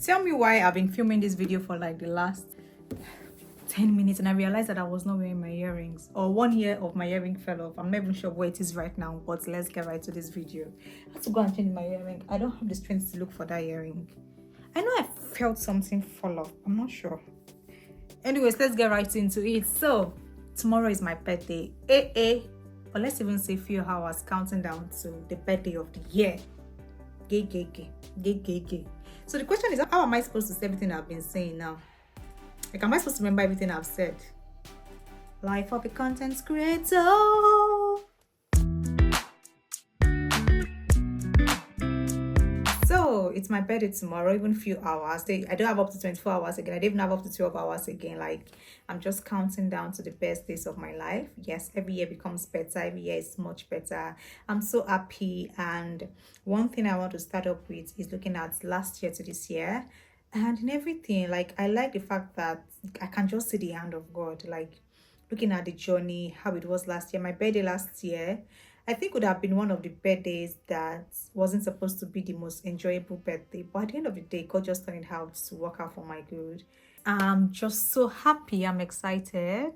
Tell me why I've been filming this video for like the last 10 minutes and I realized that I was not wearing my earrings, or 1 year of my earring fell off. I'm not even sure where it is right now, but let's get right to this video. I have to go and change my earring. I don't have the strength to look for that earring. I know I felt something fall off. I'm not sure. Anyways, let's get right into it. So tomorrow is my birthday. Or let's even say few hours counting down to the birthday of the year. Gay. So the question is, how am I supposed to say everything I've been saying now? Like, am I supposed to remember everything I've said? Life of a content creator. So it's my birthday tomorrow, even few hours. I don't have up to 24 hours again. I don't even have up to 12 hours again. Like, I'm just counting down to the best days of my life. Yes, every year becomes better. Every year is much better. I'm so happy. And one thing I want to start up with is looking at last year to this year. And in everything, like, I like the fact that I can just see the hand of God. Like, looking at the journey, how it was last year. My birthday last year, I think, would have been one of the birthdays that wasn't supposed to be the most enjoyable birthday. But at the end of the day, God just turned it out to work out for my good. I'm just so happy. I'm excited.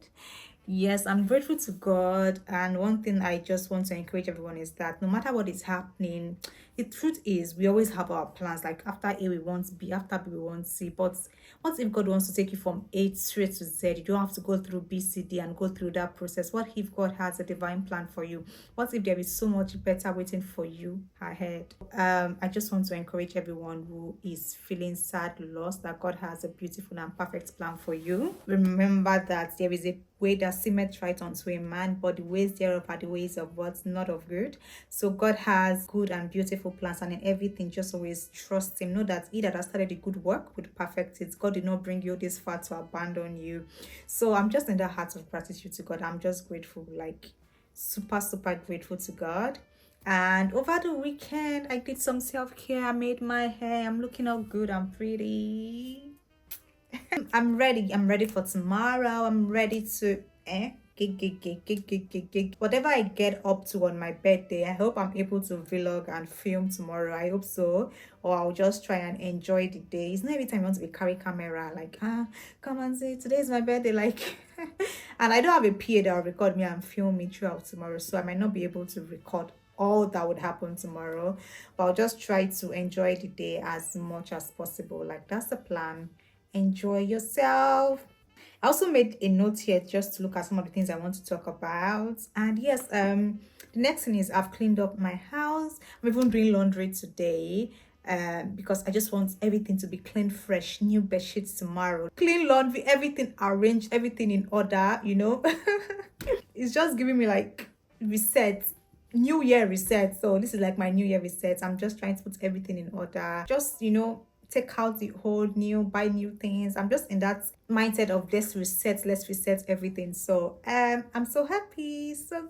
Yes, I'm grateful to God. And one thing I just want to encourage everyone is that no matter what is happening, the truth is we always have our plans. Like, after A, we want B, after B, we want C. But what if God wants to take you from A straight to Z? You don't have to go through B, C, D and go through that process. What if God has a divine plan for you? What if there is so much better waiting for you ahead? I just want to encourage everyone who is feeling sad, lost, that God has a beautiful and perfect plan for you. Remember that there is a way that seemeth right unto a man, but the ways thereof are the ways of what? Not of good. So God has good and beautiful plans, and in everything, just always trust him. Know that he that has started a good work would perfect it. God did not bring you this far to abandon you. So I'm just in that heart of gratitude to God. I'm just grateful, like super grateful to God. And over the weekend, I did some self-care. I made my hair. I'm looking all good. I'm pretty. I'm ready for tomorrow. I'm ready to gig. Whatever I get up to on my birthday, I hope I'm able to vlog and film tomorrow. I hope so. Or I'll just try and enjoy the day. It's not every time you want to be carry camera, like, come and say today's my birthday, like. And I don't have a PA that will record me and film me throughout tomorrow, so I might not be able to record all that would happen tomorrow, but I'll just try to enjoy the day as much as possible. Like, that's the plan. Enjoy yourself. I also made a note here just to look at some of the things I want to talk about. And yes, the next thing is I've cleaned up my house. I'm even doing laundry today, because I just want everything to be clean, fresh, new bed sheets tomorrow, clean laundry, everything arranged, everything in order, you know. It's just giving me like reset, new year reset. So this is like my new year reset. I'm just trying to put everything in order, just, you know, take out the old, new, buy new things. I'm just in that mindset of let's reset everything. So I'm so happy. So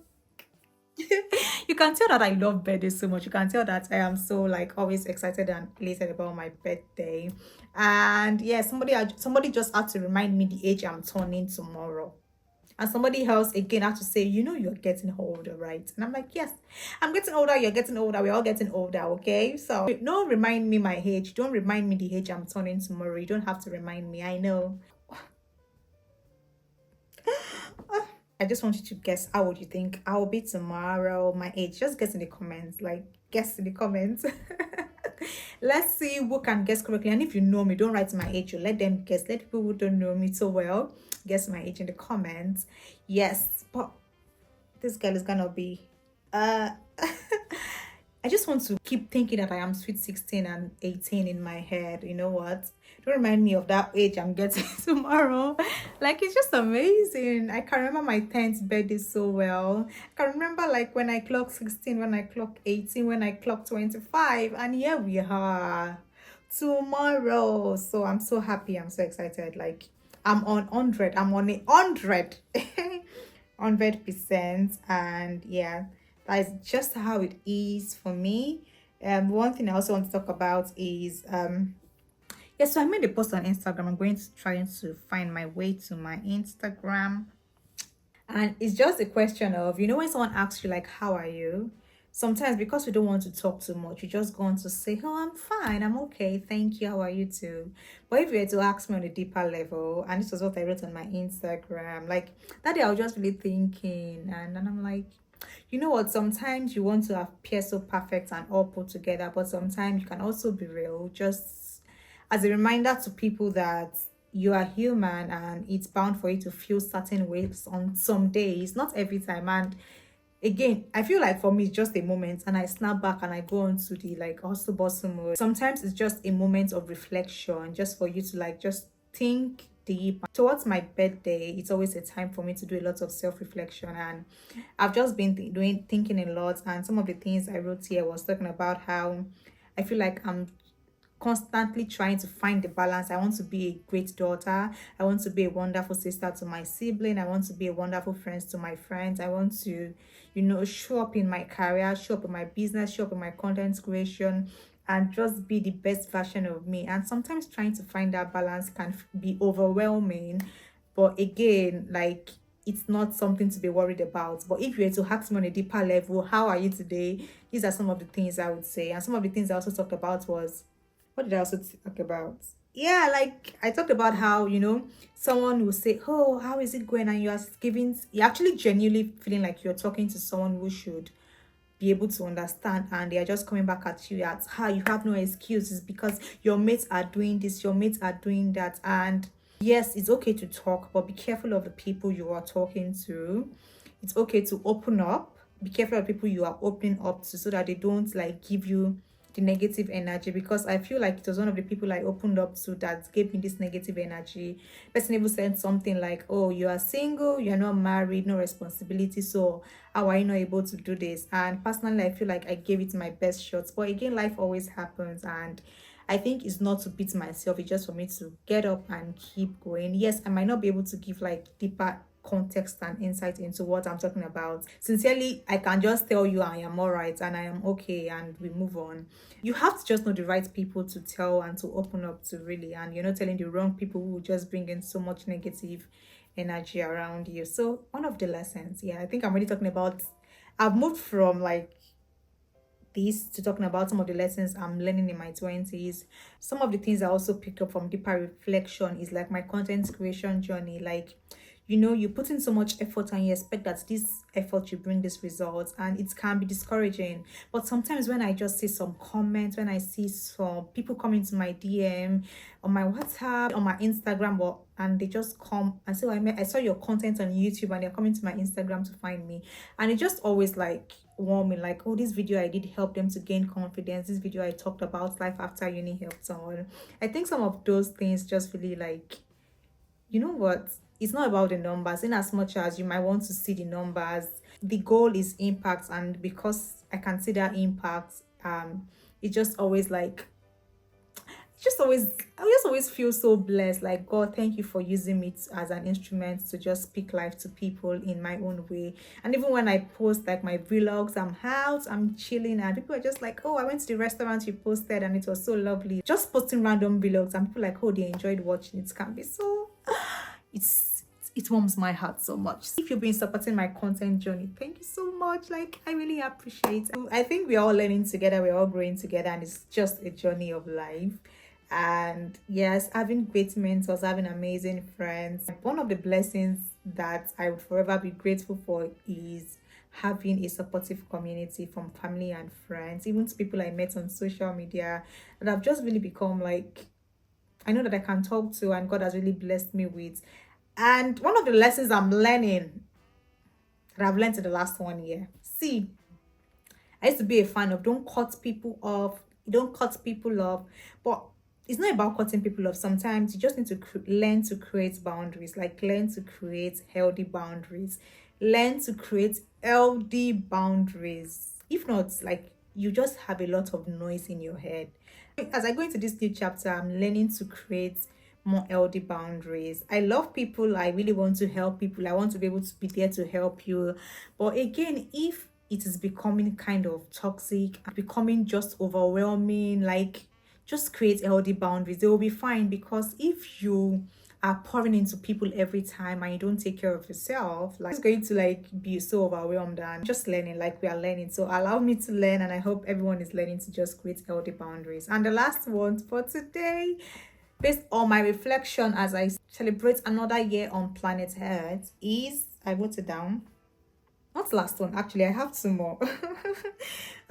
you can tell that I love birthdays so much. You can tell that I am so, like, always excited and elated about my birthday. And yeah, somebody just had to remind me the age I'm turning tomorrow. And somebody else again had to say, you know, you're getting older, right? And I'm like, yes, I'm getting older, you're getting older, we're all getting older, okay? So don't remind me my age. Don't remind me the age I'm turning tomorrow. You don't have to remind me, I know. I just want you to guess, how would you think I will be tomorrow, my age? Just guess in the comments, like, guess in the comments. Let's see who can guess correctly. And if you know me, don't write my age. You let them guess. Let people who don't know me so well guess my age in the comments. Yes, but this girl is gonna be I just want to keep thinking that I am sweet 16 and 18 in my head. You know what? Don't remind me of that age I'm getting tomorrow. Like, it's just amazing. I can remember my 10th birthday so well. I can remember, like, when I clocked 16, when I clocked 18, when I clocked 25. And here we are tomorrow. So I'm so happy. I'm so excited. Like, I'm on 100. I'm on 100. 100%. And yeah, that is just how it is for me. One thing I also want to talk about is yeah, so I made a post on Instagram. I'm going to try to find my way to my Instagram, and it's just a question of, you know, when someone asks you, like, how are you? sometimes because we don't want to talk too much, we just go on to say, oh, I'm fine, I'm okay, thank you, how are you too? But if you were to ask me on a deeper level, and this was what I wrote on my Instagram, like that day I was just really thinking, and I'm like, you know what, sometimes you want to appear so perfect and all put together, but sometimes you can also be real, just as a reminder to people that you are human and it's bound for you to feel certain ways on some days, not every time. And again, I feel like for me it's just a moment and I snap back and I go on to the like hustle bustle mode. Sometimes it's just a moment of reflection, just for you to like just think deep. Towards my birthday, it's always a time for me to do a lot of self-reflection, and I've just been thinking a lot. And some of the things I wrote here was talking about how I feel like I'm constantly trying to find the balance. I want to be a great daughter. I want to be a wonderful sister to my sibling. I want to be a wonderful friend to my friends. I want to, show up in my career, show up in my business, show up in my content creation, and just be the best version of me. And sometimes trying to find that balance can be overwhelming. But again, like, it's not something to be worried about. But if you were to ask me on a deeper level, how are you today? These are some of the things I would say. And some of the things I also talked about was, what did I also talk about? Yeah, like I talked about how, someone will say, oh, how is it going? And you're actually genuinely feeling like you're talking to someone who should be able to understand, and they are just coming back at you at how you have no excuses because your mates are doing this, your mates are doing that. And yes, it's okay to talk, but be careful of the people you are talking to. It's okay to open up. Be careful of people you are opening up to, so that they don't like give you the negative energy, because I feel like it was one of the people I opened up to that gave me this negative energy. Person even said something like, oh, you are single, you're not married, no responsibility, so how are you not able to do this? And personally, I feel like I gave it my best shots, but again, life always happens, and I think it's not to beat myself, it's just for me to get up and keep going. Yes, I might not be able to give like deeper context and insight into what I'm talking about. Sincerely, I can just tell you I am all right and I am okay, and we move on. You have to just know the right people to tell and to open up to, really, and you're not telling the wrong people who just bring in so much negative energy around you. So one of the lessons, yeah, I think I'm really talking about, I've moved from like this to talking about some of the lessons I'm learning in my 20s. Some of the things I also picked up from deeper reflection is like my content creation journey. Like, you put in so much effort and you expect that this effort you bring this results, and it can be discouraging. But sometimes when I just see some comments, when I see some people coming to my DM on my WhatsApp, on my Instagram, and they just come and say, oh, I saw your content on YouTube, and they're coming to my Instagram to find me. And it just always like warming, like, oh, this video I did help them to gain confidence. This video I talked about life after uni helped someone. I think some of those things just really like, you know what? It's not about the numbers. In as much as you might want to see the numbers, the goal is impact. And because I can see that impact, it just always like, I just always feel so blessed. Like, God, thank you for using me as an instrument to just speak life to people in my own way. And even when I post like my vlogs, I'm out, I'm chilling, and people are just like, oh, I went to the restaurant you posted and it was so lovely. Just posting random vlogs, and people like, oh, they enjoyed watching it. Can be so it warms my heart so much. If you've been supporting my content journey, thank you so much. Like, I really appreciate it. I think we're all learning together, we're all growing together, and it's just a journey of life. And yes, having great mentors, having amazing friends. One of the blessings that I would forever be grateful for is having a supportive community from family and friends, even to people I met on social media, that I've just really become like, I know that I can talk to, and God has really blessed me with. And one of the lessons I'm learning, that I've learned in the last 1 year, see, I used to be a fan of don't cut people off, but it's not about cutting people off. Sometimes you just need to learn to create boundaries, like learn to create healthy boundaries. Learn to create healthy boundaries. If not, like, you just have a lot of noise in your head. As I go into this new chapter, I'm learning to create more healthy boundaries. I love people. I really want to help people. I want to be able to be there to help you. But again, if it is becoming kind of toxic, becoming just overwhelming, like, just create healthy boundaries. They will be fine, because if you are pouring into people every time and you don't take care of yourself, like it's going to like be so overwhelmed. And just learning, like we are learning, so allow me to learn, and I hope everyone is learning to just create healthy boundaries. And the last one for today, based on my reflection as I celebrate another year on planet Earth, is, I wrote it down. Not last one, actually, I have two more.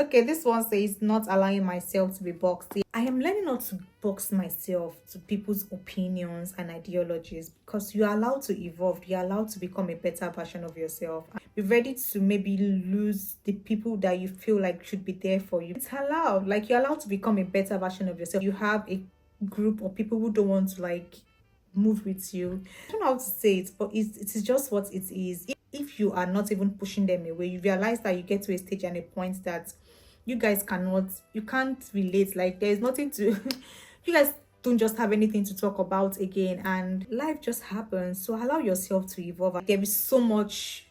Okay, this one says not allowing myself to be boxed. I am learning not to box myself to people's opinions and ideologies, because you are allowed to evolve, you're allowed to become a better version of yourself. Be ready to maybe lose the people that you feel like should be there for you. It's allowed, like you're allowed to become a better version of yourself. You have a group of people who don't want to like move with you. I don't know how to say it, but it is just what it is. If you are not even pushing them away, you realize that you get to a stage and a point that you guys you can't relate, like there's nothing to you guys don't just have anything to talk about again, and life just happens. So allow yourself to evolve. There is so much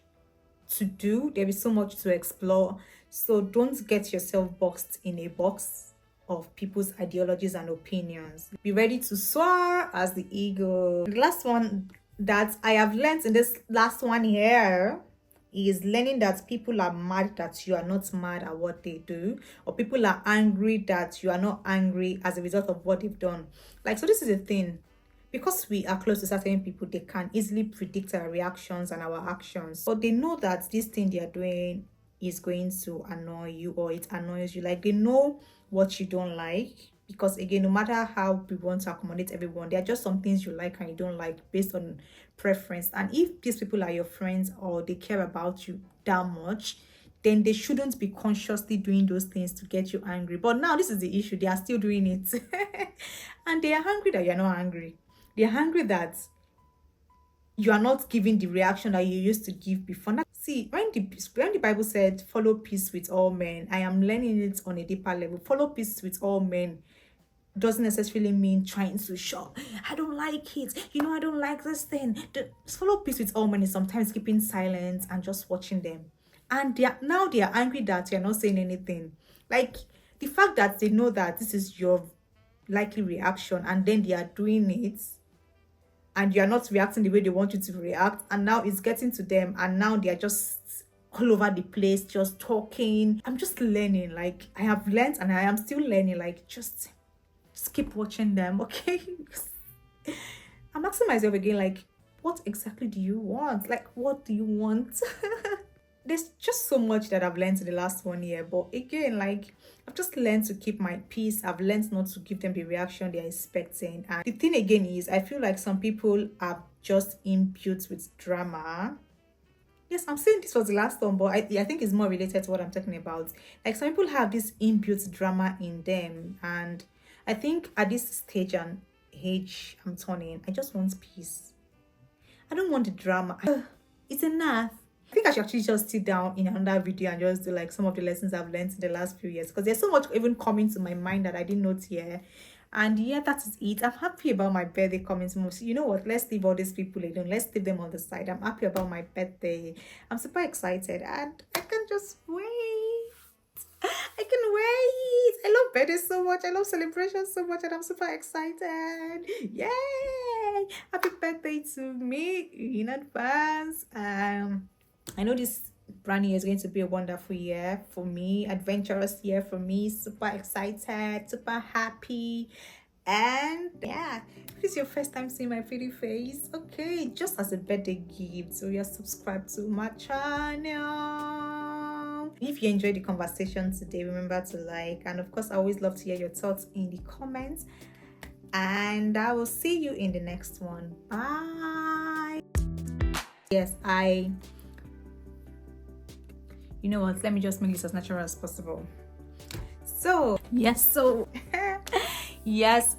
to do, there is so much to explore, so don't get yourself boxed in a box of people's ideologies and opinions. Be ready to soar as the eagle. The last one that I have learned in this last 1 year is learning that people are mad that you are not mad at what they do, or people are angry that you are not angry as a result of what they've done. Like, so this is the thing, because we are close to certain people, they can easily predict our reactions and our actions. So they know that this thing they are doing is going to annoy you, or it annoys you. Like, they know what you don't like, because again, no matter how we want to accommodate everyone, there are just some things you like and you don't like based on preference. And if these people are your friends or they care about you that much, then they shouldn't be consciously doing those things to get you angry. But now this is the issue, they are still doing it. And they are angry that you're not angry. They're angry that you are not giving the reaction that you used to give before. Now, see, when the Bible said follow peace with all men, I am learning it on a deeper level. Follow peace with all men doesn't necessarily mean trying to show, I don't like it, you know, I don't like this thing. Follow peace with all men is sometimes keeping silent and just watching them. And they are angry that you're not saying anything. Like, the fact that they know that this is your likely reaction, and then they are doing it, and you are not reacting the way they want you to react, and now it's getting to them, and now they are just all over the place just talking. I'm just learning, like I have learned and I am still learning, like just keep watching them, okay? I'm asking myself again, like, what exactly do you want? Like, what do you want? There's just so much that I've learned in the last 1 year, but again, like, I've just learned to keep my peace. I've learned not to give them the reaction they're expecting. And the thing again is, I feel like some people are just imbued with drama. Yes, I'm saying this was the last one, but I think it's more related to what I'm talking about. Like, some people have this imbued drama in them, and I think at this stage and age I'm turning, I just want peace. I don't want the drama. It's enough. I think I should actually just sit down in another video and just do like some of the lessons I've learned in the last few years, because there's so much even coming to my mind that I didn't note here. And yeah, that is it. I'm happy about my birthday coming tomorrow. So you know what? Let's leave all these people alone. Let's leave them on the side. I'm happy about my birthday. I'm super excited and I can just wait. I can wait. I love birthdays so much. I love celebrations so much, and I'm super excited. Yay! Happy birthday to me in advance. I know this brand new year is going to be a wonderful year for me, adventurous year for me. Super excited, super happy. And yeah, if it's your first time seeing my pretty face, okay, just as a birthday gift, so you're subscribed to my channel. If you enjoyed the conversation today, remember to like, and of course I always love to hear your thoughts in the comments, and I will see you in the next one. Bye. Yes, you know what, let me just make this as natural as possible. So yes, yes.